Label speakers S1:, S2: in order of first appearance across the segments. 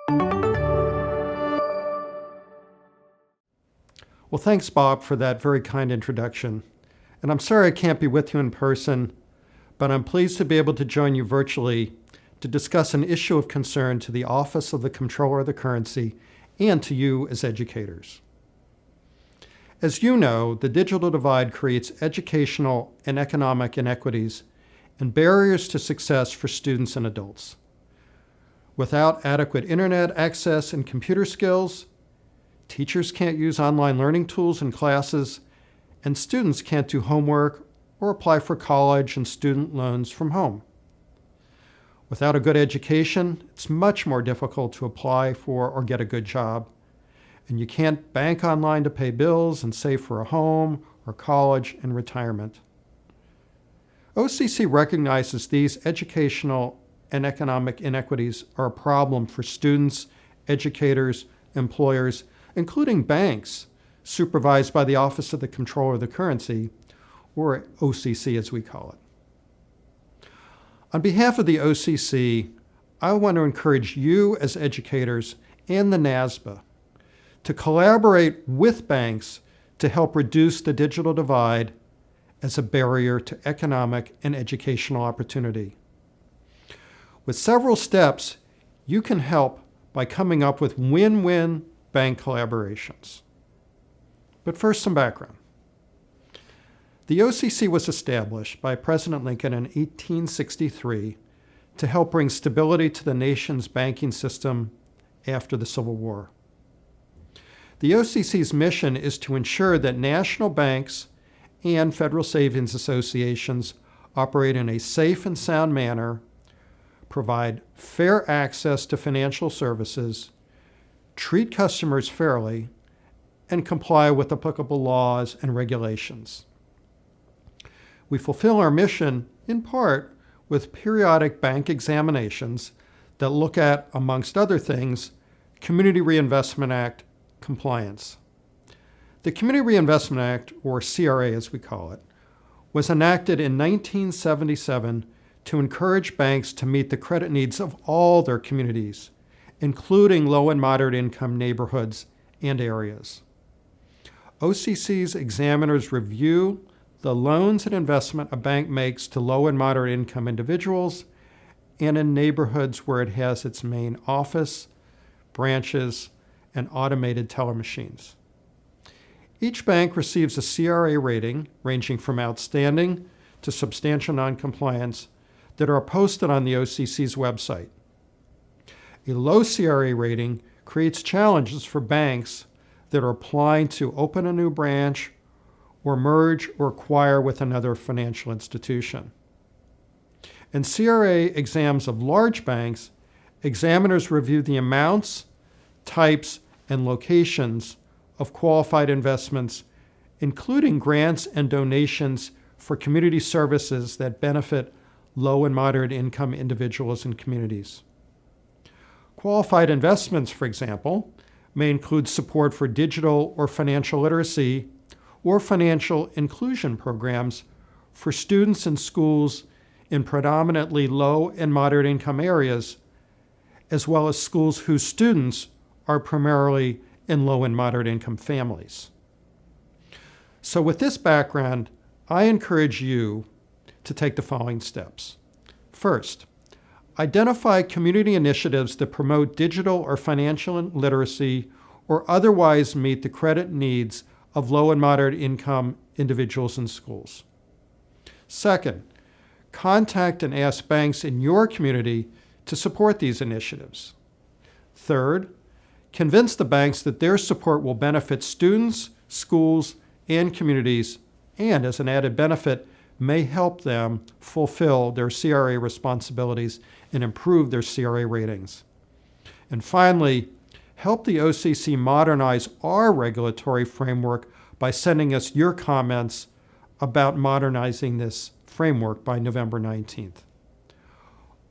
S1: Well, thanks, Bob, for that very kind introduction. And I'm sorry I can't be with you in person, but I'm pleased to be able to join you virtually to discuss an issue of concern to the Office of the Comptroller of the Currency and to you as educators. As you know, the digital divide creates educational and economic inequities and barriers to success for students and adults. Without adequate internet access and computer skills, teachers can't use online learning tools in classes, and students can't do homework or apply for college and student loans from home. Without a good education, it's much more difficult to apply for or get a good job, and you can't bank online to pay bills and save for a home or college and retirement. OCC recognizes these educational and economic inequities are a problem for students, educators, employers, including banks, supervised by the Office of the Comptroller of the Currency, or OCC as we call it. On behalf of the OCC, I want to encourage you as educators and the NASBA to collaborate with banks to help reduce the digital divide as a barrier to economic and educational opportunity. With several steps, you can help by coming up with win-win bank collaborations. But first, some background. The OCC was established by President Lincoln in 1863 to help bring stability to the nation's banking system after the Civil War. The OCC's mission is to ensure that national banks and federal savings associations operate in a safe and sound manner, provide fair access to financial services, treat customers fairly, and comply with applicable laws and regulations. We fulfill our mission, in part, with periodic bank examinations that look at, amongst other things, Community Reinvestment Act compliance. The Community Reinvestment Act, or CRA as we call it, was enacted in 1977 to encourage banks to meet the credit needs of all their communities, including low and moderate income neighborhoods and areas. OCC's examiners review the loans and investment a bank makes to low and moderate income individuals and in neighborhoods where it has its main office, branches, and automated teller machines. Each bank receives a CRA rating ranging from outstanding to substantial noncompliance that are posted on the OCC's website. A low CRA rating creates challenges for banks that are applying to open a new branch or merge or acquire with another financial institution. In CRA exams of large banks, examiners review the amounts, types, and locations of qualified investments, including grants and donations for community services that benefit low and moderate income individuals and communities. Qualified investments, for example, may include support for digital or financial literacy or financial inclusion programs for students in schools in predominantly low and moderate income areas, as well as schools whose students are primarily in low and moderate income families. So with this background, I encourage you to take the following steps. First, identify community initiatives that promote digital or financial literacy or otherwise meet the credit needs of low and moderate income individuals and schools. Second, contact and ask banks in your community to support these initiatives. Third, convince the banks that their support will benefit students, schools, and communities, and as an added benefit, may help them fulfill their CRA responsibilities and improve their CRA ratings. And finally, help the OCC modernize our regulatory framework by sending us your comments about modernizing this framework by November 19th.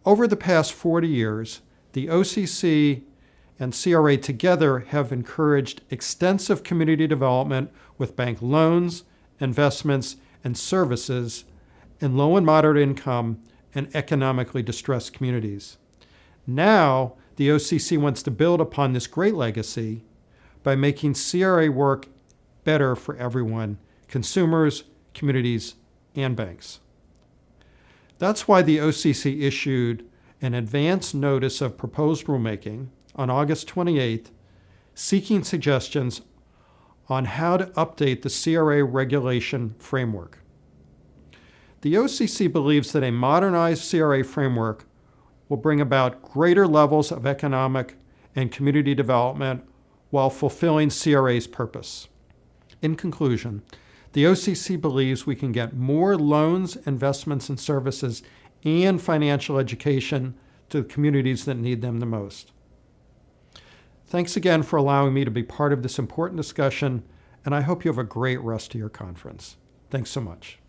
S1: Over the past 40 years, the OCC and CRA together have encouraged extensive community development with bank loans, investments, and services in low and moderate income and economically distressed communities. Now, the The OCC wants to build upon this great legacy by making CRA work better for everyone, consumers, communities, and banks. That's why the OCC issued an advance notice of proposed rulemaking on August 28th, seeking suggestions on how to update the CRA regulation framework. The OCC believes that a modernized CRA framework will bring about greater levels of economic and community development while fulfilling CRA's purpose. In conclusion, the OCC believes we can get more loans, investments, and services and financial education to the communities that need them the most. Thanks again for allowing me to be part of this important discussion, and I hope you have a great rest of your conference. Thanks so much.